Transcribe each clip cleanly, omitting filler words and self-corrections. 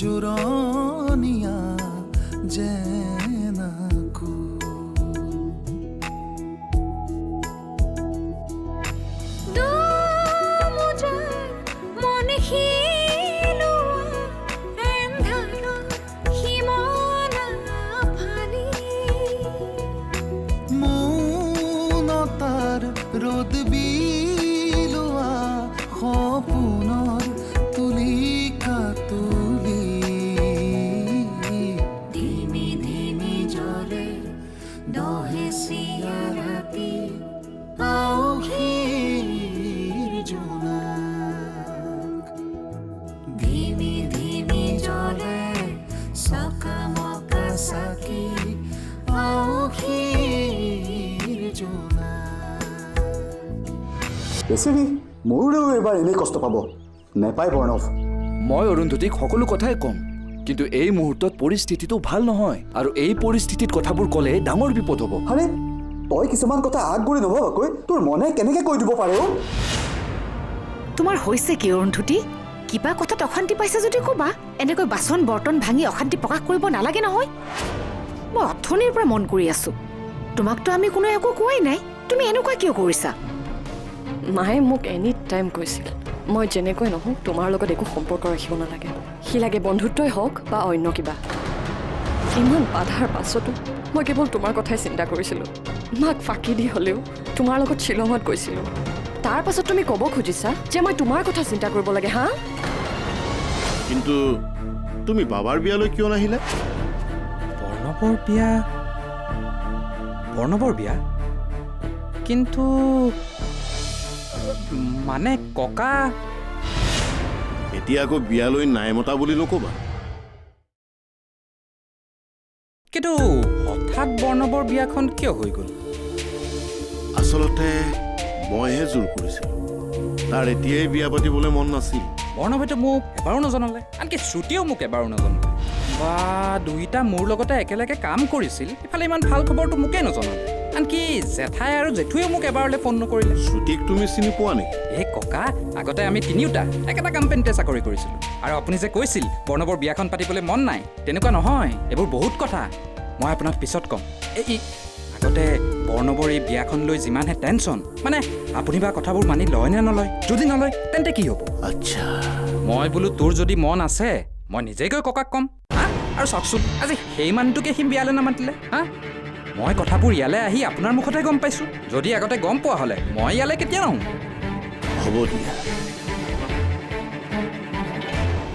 জোৰণীয়া যেনাকো মৌনতাৰ ৰ'দ বিলোৱা সপোনৰ তুলিকা তুলি ধিমি ধিমি জলে দহে চিয়া ৰাতি আউসীৰ জোনাক ধিমি ধিমি জলে চকামকা চাকি আউসীৰ জোনাক বেছিৰি মোৰো এবাৰ এনেই কষ্ট পাব নেপায় প্ৰণৱ। মই অৰুন্ধতীক সকলো কথাই ক'ম, কিন্তু এই মুহূৰ্তত পৰিস্থিতিটো ভাল নহয় আৰু এই পৰিস্থিতিত কথাবোৰ ক'লে ডাঙৰ বিপদ হ'ব। আৰে তই কিছুমান কথা আগবাঢ়ি নভবাকৈ তোৰ মনে কেনেকৈ কৈ দিব পাৰে? তোমাৰ হৈছে কি অৰুন্ধতী? কিবা কথাত অশান্তি পাইছে যদি ক'বা। এনেকৈ বাচন বৰ্তন ভাঙি অশান্তি প্ৰকাশ কৰিব নালাগে নহয়। মই অথনিৰ পৰা মন কৰি আছো, তোমাকতো আমি কোনো একো কোৱাই নাই, তুমি এনেকুৱা কিয় কৰিছা? মায়ে মোক এনি টাইম কৈছিল মই যেনেকৈ নহওক তোমাৰ লগত একো সম্পৰ্ক ৰাখিব নালাগে, সি লাগে বন্ধুত্বই হওক বা অন্য কিবা। ইমান বাধাৰ পাছতো মই কেৱল তোমাৰ কথাই চিন্তা কৰিছিলোঁ। মাক ফাঁকি দি হ'লেও তোমাৰ লগত শ্বিলঙত গৈছিলোঁ। তাৰ পাছত তুমি ক'ব খুজিছা যে মই তোমাৰ কথা চিন্তা কৰিব লাগে। হা, কিন্তু তুমি বাবাৰ বিয়ালৈ কিয় নাহিলা? প্ৰণৱৰ বিয়া কিন্তু মানে ককা এতিয়া আকৌ বিয়ালৈ নাই মতা বুলি নকবা। কিন্তু হঠাৎ প্ৰণৱৰ বিয়াখন কিয় হৈ গ'ল? আচলতে মইহে জোৰ কৰিছিলোঁ, তাৰ এতিয়াই বিয়া পাতিবলৈ মন নাছিল। প্ৰণৱেতো মোক এবাৰো নজনালে, আনকি শ্ৰুতিও মোক এবাৰো নজনালে। বা দুইটা মোৰ লগতে একেলগে কাম কৰিছিল, ইফালে ইমান ভাল খবৰটো মোকেই নজনালে। আনকি জেঠাই আৰু জেঠুৱেও মোক এবাৰলৈ ফোন নকৰিলে। শ্ৰুতিক তুমি চিনি পোৱা নেকি? এই ককা, আগতে আমি তিনিওটা একেটা কোম্পানীতে চাকৰি কৰিছিলোঁ। আৰু আপুনি যে কৈছিল প্ৰণৱৰ বিয়াখন পাতিবলৈ মন নাই, তেনেকুৱা নহয়, এইবোৰ বহুত কথা মই আপোনাক পিছত ক'ম। এই আগতে প্ৰণৱৰ এই বিয়াখন লৈ যিমানহে টেনশ্যন, মানে আপুনি বা কথাবোৰ মানি লয় নে নলয়? যদি নলয় তেন্তে কি হ'ব? আচ্ছা, মই বোলো তোৰ যদি মন আছে মই নিজেই গৈ ককাক ক'ম। হা, আৰু চাওকচোন আজি সেই মানুহটোকে সি বিয়ালৈ নামাতিলে। হা, মই কথাবোৰ ইয়ালৈ আহি আপোনাৰ মুখতে গম পাইছোঁ। যদি আগতে গম পোৱা হ'লে মই ইয়ালৈ কেতিয়া নাহোঁ। হ'ব দিয়া,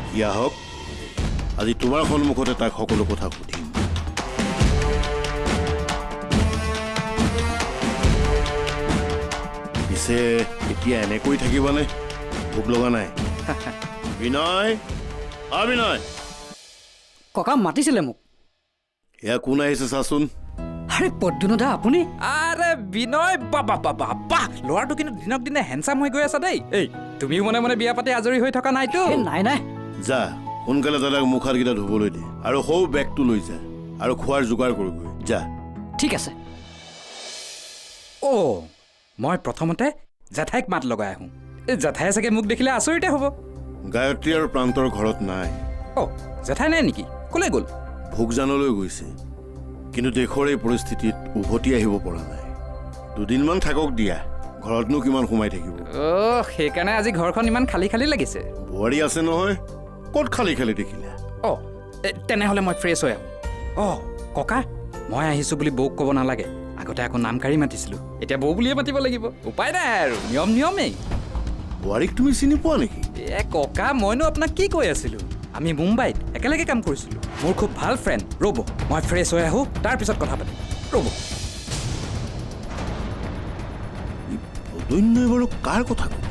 সি আহক, আজি তোমাৰ সন্মুখতে তাক সকলো কথা সুধিম। পিছে এতিয়া এনেকৈ থাকিবানে? ভোক লগা নাই? বিনয়, বিনয়, ককা মাতিছিলে মোক। এয়া কোন আহিছে চাচোন। আৰে পদ্মনাথ দা, আপুনি? আৰে বিনয়, বাবা বাবা বাহ, ল'ৰাটো কিন্তু দিনক দিনে হেণ্ডচাম হৈ গৈ আছা দেই। এই তুমিও মনে মনে বিয়া পাতি আজৰি হৈ থকা নাইতো? নাই নাই, যা সোনকালে দাদাক মুখ হাতকেইটা ধুবলৈ দে, আৰু সৌ বেগটো লৈ যা আৰু খোৱাৰ যোগাৰ কৰিবই যা। ঠিক আছে। অ' মই প্ৰথমতে জেঠাইক মাত লগাই আহোঁ। এই জেঠাই চাগে মোক দেখিলে আচৰিতে হ'ব। গায়ত্ৰী আৰু প্ৰান্তৰ ঘৰত নাই। অ' জেঠাই নাই নেকি? ক'লৈ গ'ল? ভোগজানলৈ গৈছে, কিন্তু দেশৰ এই পৰিস্থিতিত উভতি আহিব পৰা নাই। দুদিনমান থাকক দিয়া, ঘৰতনো কিমান সোমাই থাকিব। অ' সেইকাৰণে আজি ঘৰখন ইমান খালী খালী লাগিছে। বোৱাৰী আছে নহয়, ক'ত খালী খালী দেখিলা? অ' তেনেহ'লে মই ফ্ৰেছ হৈ আহোঁ। অ' ককা, মই আহিছোঁ বুলি বৌক ক'ব নালাগে। আগতে আকৌ নাম কাঢ়ি মাতিছিলোঁ, এতিয়া বৌ বুলিয়ে মাতিব লাগিব। উপায় নাই আৰু, নিয়মেই। বোৱাৰীক তুমি চিনি পোৱা নেকি? ককা, মইনো আপোনাক কি কৈ আছিলোঁ? আমি মুম্বাইত একেলগে কাম কৰিছিলোঁ। মোৰ খুব ভাল ফ্ৰেণ্ড। ৰ'ব মই ফ্ৰেছ হৈ আহোঁ, তাৰপিছত কথা পাতিম। ৰ'ব। অদন্যই বাৰু কাৰ কথা ক'লে?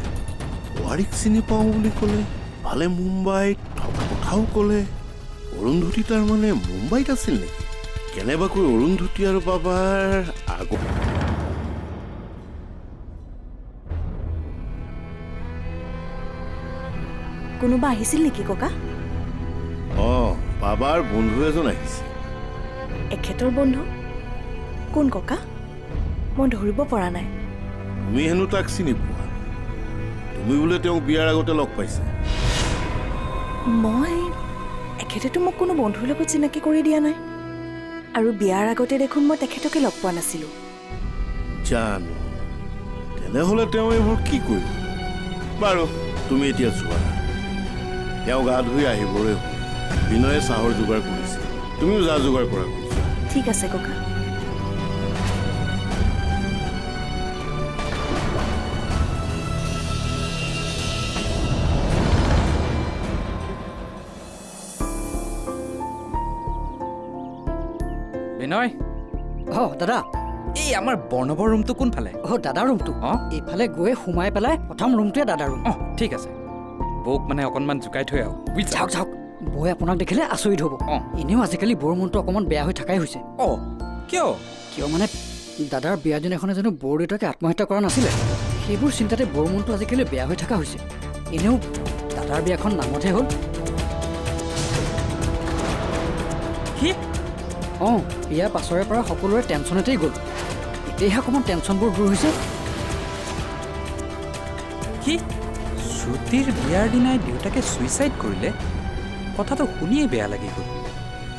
বোৱাৰীক চিনি পাওঁ বুলি ক'লে, ভালে মুম্বাইত থকা কথাও ক'লে। অৰুন্ধতী তাৰমানে মুম্বাইত আছিল নেকি? কেনেবাকৈ অৰুন্ধতী আৰু বাবাৰ আগত কোনোবা আহিছিল নেকি ককা? বাবাৰ বন্ধু এজন আহিছে। এখেতৰ বন্ধু? কোন ককা? মই ধৰিব পৰা নাই। তুমি হেনো তাক চিনি পোৱা। তুমি বোলে তেওঁক বিয়াৰ আগতে লগ পাইছা। মই তেখেতেতো মোক কোনো বন্ধুৰ লগত চিনাকি কৰি দিয়া নাই আৰু বিয়াৰ আগতে দেখোন মই তেখেতকে লগ পোৱা নাছিলোঁ। জানো তেনেহ'লে তেওঁ এইবোৰ কি কৰিব? বাৰু তুমি এতিয়া যোৱা, তেওঁ গা ধুই আহিবৰে হ'ল। বিনয়ে চাহৰ যোগাৰ কৰিছে, তুমিও যা যোগাৰ কৰা কৰিছা। ঠিক আছে ককা। বিনয়, দাদা এই আমাৰ বৰ্ণৱৰ ৰুমটো কোনফালে? দাদাৰ ৰুমটো অঁ এইফালে গৈ সোমাই পেলাই প্ৰথম ৰুমটোৱে দাদাৰ ৰুম। অঁ ঠিক আছে, বৌক মানে অকণমান জোকাই থৈ আহোঁ বুজিছা? যাওক যাওক, বৌয়ে আপোনাক দেখিলে আচৰিত হ'ব। অঁ এনেও আজিকালি বৌৰ মনটো অকণমান বেয়া হৈ থকাই হৈছে। অঁ কিয়? কিয় মানে দাদাৰ বিয়া দিনাখনে জানো বৌৰ দেউতাকে আত্মহত্যা কৰা নাছিলে? সেইবোৰ চিন্তাতে বৌৰ মনটো আজিকালি বেয়া হৈ থকা হৈছে। এনেও দাদাৰ বিয়াখন নামতহে হ'ল। কি? অঁ, বিয়াৰ পাছৰে পৰা সকলোৰে টেনশ্যনতেই গ'ল। এতিয়াহে অকণমান টেনশ্যনবোৰ দূৰ হৈছে। কি? শ্ৰুতিৰ বিয়াৰ দিনাই দেউতাকে ছুইচাইড কৰিলে? কথাটো শুনিয়েই বেয়া লাগি গ'ল।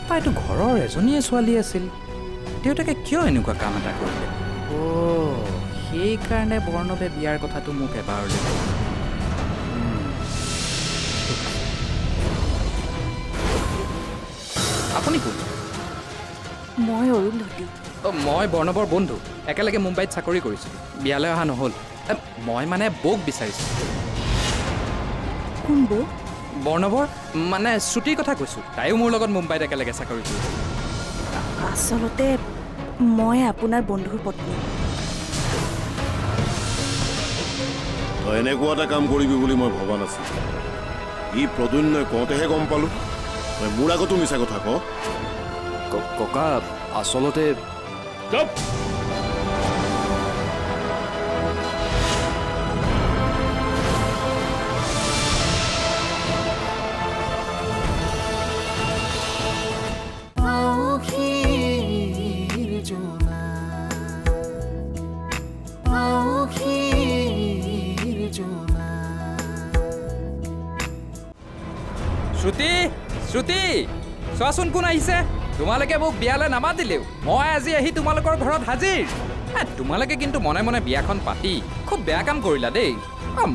তাইতো ঘৰৰ এজনীয়ে ছোৱালী আছিল, দেউতাকে কিয় এনেকুৱা কাম এটা কৰিলে? অ' সেইকাৰণে বৰ্ণৱে বিয়াৰ কথাটো মোক এবাৰলৈ আপুনি কোন? মই অৰুন্ধতী। মই বৰ্ণৱৰ বন্ধু, একেলগে মুম্বাইত চাকৰি কৰিছিলোঁ। বিয়ালৈ অহা নহ'ল। মই মানে বৌক বিচাৰিছোঁ। কোন বৌ? বৰ্ণৱৰ মানে শ্ৰুতিৰ কথা কৈছোঁ, তাইও মোৰ লগত মুম্বাইত একেলগে চাকৰি কৰিছিল। আচলতে মই আপোনাৰ বন্ধুৰ পত্নী। তই এনেকুৱা এটা কাম কৰিবি বুলি মই ভবা নাছিলোঁ। ই প্ৰদুন্যই কওঁতেহে গম পালোঁ। তই মোৰ আগতো মিছা কথা ক। ককা আচলতে আউসীৰ জোনা, আউসীৰ জোনা। শ্ৰুতি, শ্ৰুতি, চোৱাচোন কোন আহিছে। তোমালোকে মোক বিয়ালৈ নামাতিলেও মই আজি আহি তোমালোকৰ ঘৰত হাজিৰ। তোমালোকে কিন্তু মনে মনে বিয়াখন পাতি খুব বেয়া কাম কৰিলা দেই।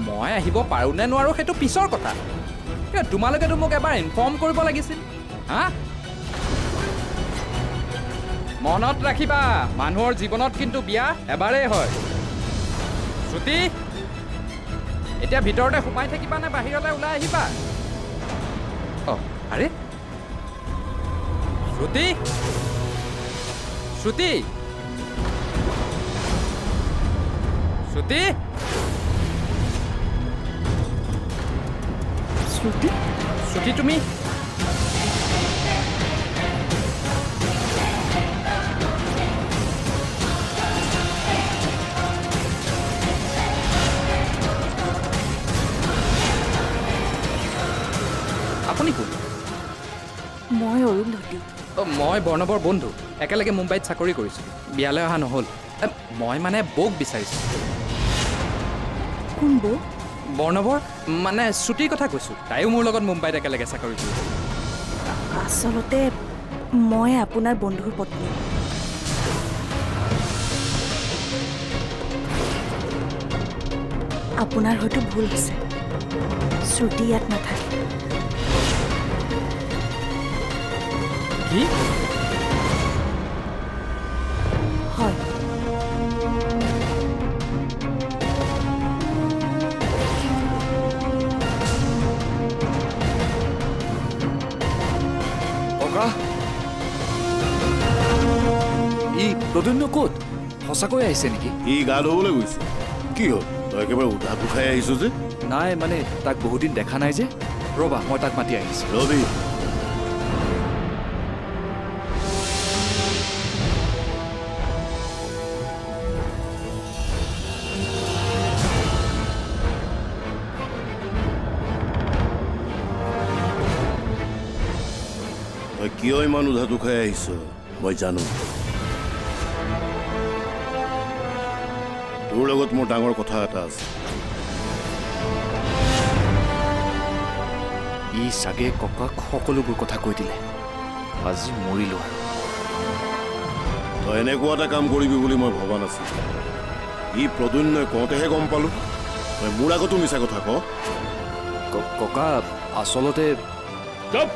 মই আহিব পাৰোঁ নে নোৱাৰোঁ সেইটো পিছৰ কথা। তোমালোকেতো মোক এবাৰ ইনফৰ্ম কৰিব লাগিছিল। হা, মনত ৰাখিবা, মানুহৰ জীৱনত কিন্তু বিয়া এবাৰেই হয়। শ্ৰুতি, এতিয়া ভিতৰতে সোমাই থাকিবা নে বাহিৰলৈ ওলাই আহিবা? অঁ আৰে শ্ৰুতি, শ্ৰুতি, শ্ৰুতি, শ্ৰুতি? শ্ৰুতি তুমি? আপুনি কোন? মই অৰুন্ধতী। মই বৰ্ণৱৰ বন্ধু, একেলগে মুম্বাইত চাকৰি কৰিছিলোঁ। বিয়ালৈ অহা নহ'ল। মই মানে বৌক বিচাৰিছোঁ। কোন বৌ? বৰ্ণৱৰ মানে শ্ৰুতিৰ কথা কৈছোঁ, তাইও মোৰ লগত মুম্বাইত একেলগে চাকৰি কৰিছিল। আচলতে মই আপোনাৰ বন্ধুৰ পত্নী। আপোনাৰ হয়তো ভুল হৈছে, শ্ৰুতি ইয়াত নাথাকে। কি? হয়। ককা ই প্ৰদুন্য ক'ত? সঁচাকৈ আহিছে নেকি? ই গা ধুবলৈ গৈছে। কি হ'ল, তই একেবাৰে উধাটো খাই আহিছ যে? নাই মানে তাক বহুদিন দেখা নাই যে। ৰ'বা মই তাক মাতি আহিছোঁ। ৰবি, তই কিয় ইমান উধাটো খাই আহিছ মই জানো। তোৰ লগত মোৰ ডাঙৰ কথা এটা আছে। ই চাগে ককাক সকলোবোৰ কথা কৈ দিলে আজি মৰিলো আৰু তই এনেকুৱা এটা কাম কৰিবি বুলি মই ভবা নাছিলো ই প্ৰদুন্যই কওঁতেহে গম পালো তই মোৰ আগতো মিছা কথা ক ককা আচলতে চুপ!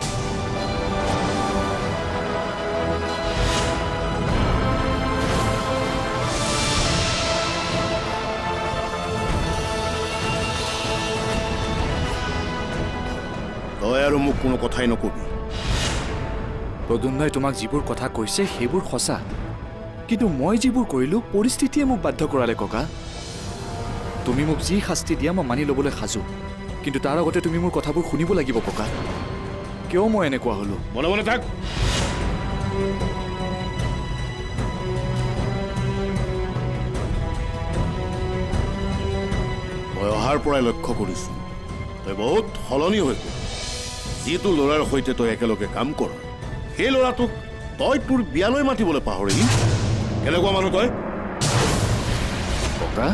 তই আৰু মোক কোনো কথাই নকবি প্ৰদুন্যই তোমাক যিবোৰ কথা কৈছে সেইবোৰ সঁচা কিন্তু মই যিবোৰ কৰিলো পৰিস্থিতিয়ে মোক বাধ্য কৰালে ককা তুমি মোক যি শাস্তি দিয়া মই মানি ল'বলৈ সাজু কিন্তু তাৰ আগতে তুমি মোৰ কথাবোৰ শুনিব লাগিব ককা কিয় মই এনেকুৱা হলো মনে মনে থাক মই অহাৰ পৰাই লক্ষ্য কৰিছো তই বহুত সলনি হৈ গ'ল যিটো ল'ৰাৰ সৈতে তই একেলগে কাম কৰ সেই ল'ৰাটোক তই তোৰ বিয়ালৈ মাতিবলৈ পাহৰিলি কেনেকুৱা মানুহ তই ককা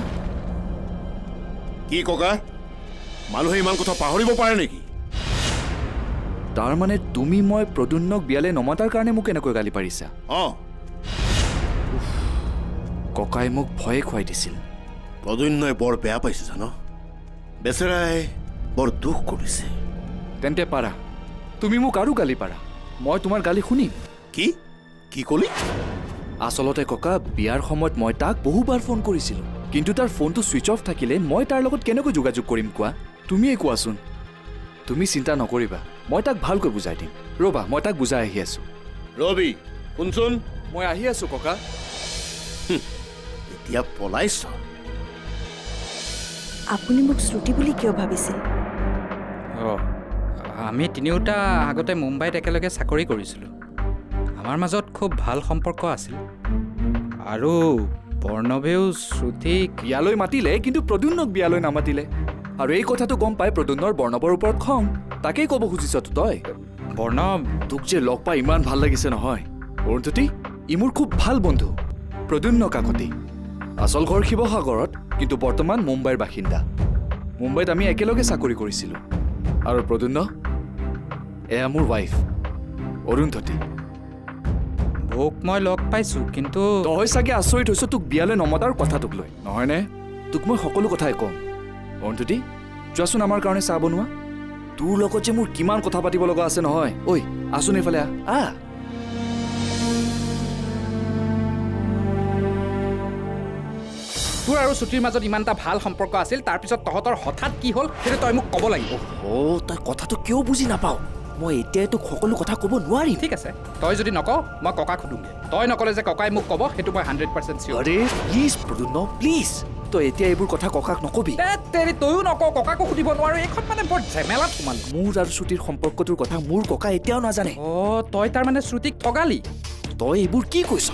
কি ককা মানুহে ইমান কথা পাহৰিব পাৰে নেকি তাৰমানে তুমি মই প্ৰদুন্যক বিয়ালৈ নমতাৰ কাৰণে মোক এনেকৈ গালি পাৰিছা অঁ ককাই মোক ভয়ে খুৱাই দিছিল প্ৰদুন্যই বৰ বেয়া পাইছে জান বেচেৰাই বৰ দুখ কৰিছে তেন্তে পাৰা তুমি মোক আৰু গালি পাৰা মই তোমাৰ গালি শুনিম কি কি কলি আচলতে ককা বিয়াৰ সময়ত মই তাক বহুবাৰ ফোন কৰিছিলোঁ কিন্তু তাৰ ফোনটো ছুইচ অফ থাকিলে মই তাৰ লগত কেনেকৈ যোগাযোগ কৰিম কোৱা তুমিয়ে কোৱাচোন তুমি চিন্তা নকৰিবা মই তাক ভালকৈ বুজাই দিম ৰ'বা মই তাক বুজাই আহি আছোঁ ৰবি শুনচোন মই আহি আছোঁ ককা এতিয়া পলাইছ আপুনি মোক শ্ৰুতি বুলি কিয় ভাবিছিল অঁ আমি তিনিওটা আগতে মুম্বাইত একেলগে চাকৰি কৰিছিলোঁ আমাৰ মাজত খুব ভাল সম্পৰ্ক আছিল আৰু প্ৰণৱেও শ্ৰুতিক বিয়ালৈ মাতিলে কিন্তু প্ৰদুন্যক বিয়ালৈ নামাতিলে আৰু এই কথাটো গম পাই প্ৰদুন্যৰ বৰ্ণৱৰ ওপৰত খং তাকেই ক'ব খুজিছ তই প্ৰণৱ তোক যে লগ পাই ইমান ভাল লাগিছে নহয় অৰুন্ধতী ই মোৰ খুব ভাল বন্ধু প্ৰদুন্য কাকতি আচল ঘৰ শিৱসাগৰত কিন্তু বৰ্তমান মুম্বাইৰ বাসিন্দা মুম্বাইত আমি একেলগে চাকৰি কৰিছিলোঁ আৰু প্ৰদুন্য এয়া মোৰ ৱাইফ অৰুন্ধতী বৌক মই লগ পাইছোঁ কিন্তু তই চাগে আচৰিত হৈছ তোক বিয়ালৈ নমতাৰ কথাটোক লৈ নহয়নে তোক মই সকলো কথাই ক'ম অৰুন্ধতী যোৱাচোন আমাৰ কাৰণে চাহ বনোৱা তোৰ লগত যে মোৰ কিমান কথা পাতিব লগা আছে নহয় ঐ আছোন এইফালে আহ তোৰ আৰু শ্ৰুতিৰ মাজত ইমান এটা ভাল সম্পৰ্ক আছিল তাৰপিছত তহঁতৰ হঠাৎ কি হ'ল সেইটো তই মোক ক'ব লাগিব অ' তই কথাটো কিয় বুজি নাপাওঁ মই এতিয়াই তোক সকলো কথা ক'ব নোৱাৰিম ঠিক আছে তই যদি নকওঁ মই ককাক সুধোঁগৈ তই নক'লে যে ককাই মোক ক'ব সেইটো মই 100% চিয়'ৰ আৰে প্লিজ প্ৰদুন্য প্লিজ তই এতিয়া এইবোৰ কথা ককাক নকবি তেৰি তয়ো নকওঁ ককাকো সুধিব নোৱাৰো এইখন মানে বৰ ঝেমেলাত সোমালো মোৰ আৰু শ্ৰুতিৰ সম্পৰ্কটোৰ কথা মোৰ ককা এতিয়াও নাজানে অ' তই তাৰমানে শ্ৰুতিক ঠগালি তই এইবোৰ কি কৈছ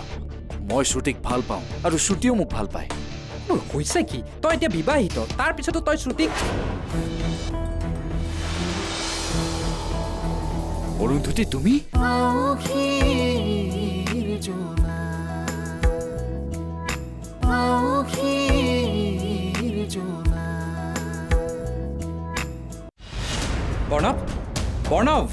মই শ্ৰুতিক ভাল পাওঁ আৰু শ্ৰুতিও মোক ভাল পায় মোৰ হৈছে কি তই এতিয়া বিবাহিত তাৰপিছতো তই শ্ৰুতিক অৰুন্ধতী তুমি আউখীৰ জোনা আউখীৰ জোনা প্ৰণৱ প্ৰণৱ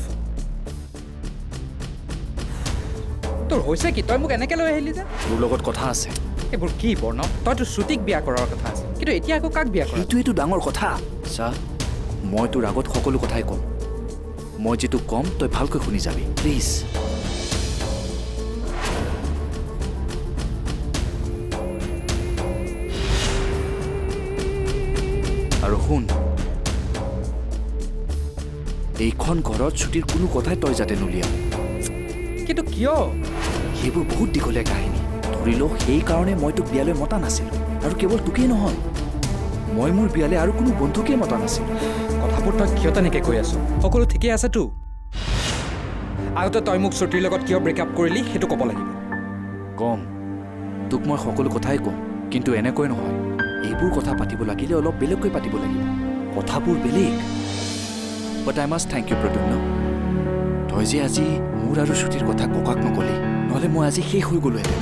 তোৰ হৈছে কি তই মোক এনেকৈ লৈ আহিলি যে তোৰ লগত কথা আছে এইবোৰ কি প্ৰণৱ তইতো শ্ৰুতিক বিয়া কৰাৰ কথা আছে কিন্তু এতিয়া আকৌ কাক বিয়া কৰা সেইটোৱেইটো ডাঙৰ কথা চা মই তোৰ আগত সকলো কথাই ক'ম মই যিটো ক'ম তই ভালকৈ শুনি যাবি প্লিজ আৰু শুন এইখন ঘৰত ছুটিৰ কোনো কথাই তই যাতে নুলিয়াও কিন্তু কিয় সেইবোৰ বহুত দীঘলীয়া কাহিনী ধৰি লওঁ সেইকাৰণে মই তোক বিয়ালৈ মতা নাছিলোঁ আৰু কেৱল তোকেই নহয় মই মোৰ বিয়ালৈ আৰু কোনো বন্ধুকেই মতা নাছিলোঁ কথাবোৰ তই কিয় তেনেকৈ কৈ আছ সকলো ঠিকেই আছেতো আগতে তই মোক শ্ৰুতিৰ লগত কিয় ব্ৰেকআপ কৰিলি সেইটো ক'ব লাগিব কম তোক মই সকলো কথাই ক'ম কিন্তু এনেকৈ নহয় এইবোৰ কথা পাতিব লাগিলে অলপ বেলেগকৈ পাতিব লাগিব কথাবোৰ বেলেগ বাট আই মাষ্ট থেংক ইউ প্ৰদুন্য তই যে আজি মোৰ আৰু শ্ৰুতিৰ কথা ককাক নকলি নহ'লে মই আজি শেষ হৈ গ'লোহেঁতেন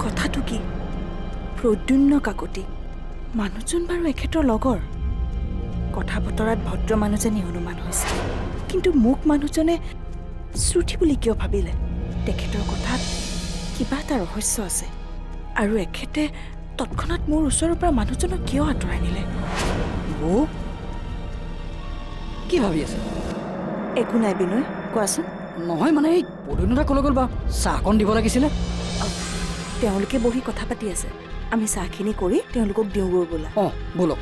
কথাটো কি প্ৰদ্যুন্ন কাকতি মানুহজন বাৰু এখেতৰ লগৰ কথা বতৰাত ভদ্ৰ মানুহ যেন অনুমান হৈছে কিন্তু মোক মানুহজনে শ্ৰুতি বুলি কিয় ভাবিলে তেখেতৰ কথাত কিবা এটা ৰহস্য আছে আৰু এখেতে তৎক্ষণাত মোৰ ওচৰৰ পৰা মানুহজনক কিয় আঁতৰাই নিলে বৌ কি ভাবি আছে একো নাই বিনয় কোৱাচোন নহয় মানে এই পদুন্নতা ক'লৈ গ'ল বা চাহকণ দিব লাগিছিলে তেওঁলোকে বহি কথা পাতি আছে আমি চাহখিনি কৰি তেওঁলোকক দিওঁগৈ বোলা অঁ ব'লক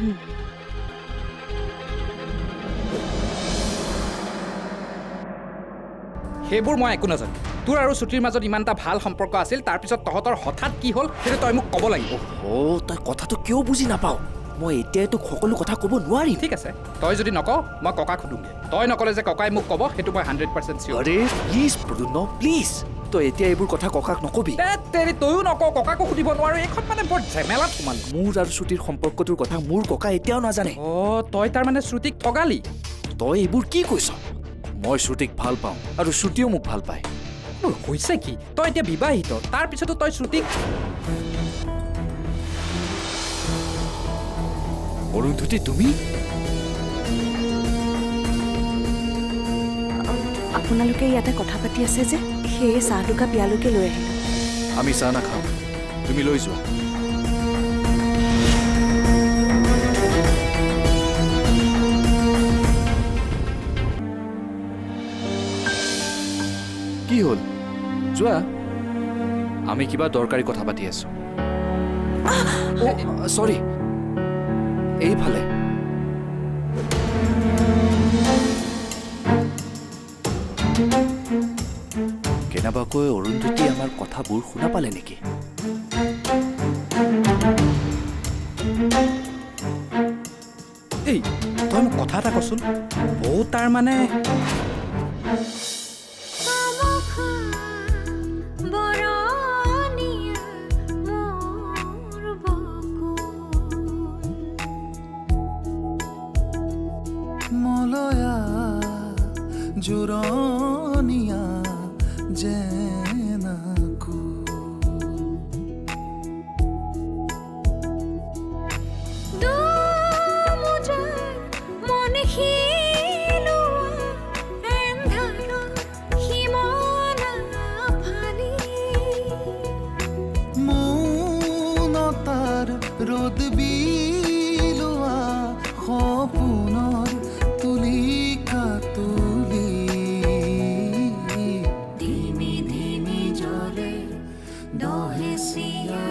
সেইবোৰ মই একো নাজানো তোৰ আৰু শ্ৰুতিৰ মাজত ইমান এটা ভাল সম্পৰ্ক আছিল তাৰপিছত তহঁতৰ হঠাৎ কি হ'ল সেইটো তই মোক ক'ব লাগিব তই কথাটো কিয় বুজি নাপাওঁ মই এতিয়াই তোক সকলো কথা ক'ব নোৱাৰিম ঠিক আছে তই যদি নকওঁ মই ককাক সুধোঁগৈ তই নক'লে যে ককাই মোক ক'ব সেইটো মই 100% চিয়'ৰ আৰে প্লিজ প্ৰদ্যুন্ন প্লিজ তই এতিয়া এইবোৰ কথা ককাক নকবি তেৰি তয়ো নকওঁ ককাকো সুধিব নোৱাৰো এইখন মানে বৰ ঝেমেলাত সোমালো মোৰ আৰু শ্ৰুতিৰ সম্পৰ্কটোৰ কথা মোৰ ককা এতিয়াও নাজানে অ' তই তাৰমানে শ্ৰুতিক ঠগালি তই এইবোৰ কি কৈছ মই শ্ৰুতিক ভাল পাওঁ আৰু শ্ৰুতিও মোক ভাল পায় মোৰ হৈছে কি তই এতিয়া বিবাহিত তাৰপিছতো তই শ্ৰুতিক অৰুন্ধতী তুমি আপোনালোকে ইয়াতে কথা পাতি আছে যে সেয়ে চাহ দুকাপ ইয়ালৈকে লৈ আহিলোঁ আমি চাহ নাখাওঁ তুমি লৈ যোৱা কি হ'ল যোৱা আমি কিবা দৰকাৰী কথা পাতি আছো চৰি এইফালে কেনেবাকৈ অৰুন্ধতী আমাৰ কথাবোৰ শুনা পালে নেকি এই তই মোক কথা এটা কচোন বৌ তাৰমানে মলয়া জোৰণীয়া জেনাকু মৌনতাৰ ৰ'দ বিলোৱা সপোনৰ তুলিকা তুলি ধিমি ধিমি জলে দহে চিয়া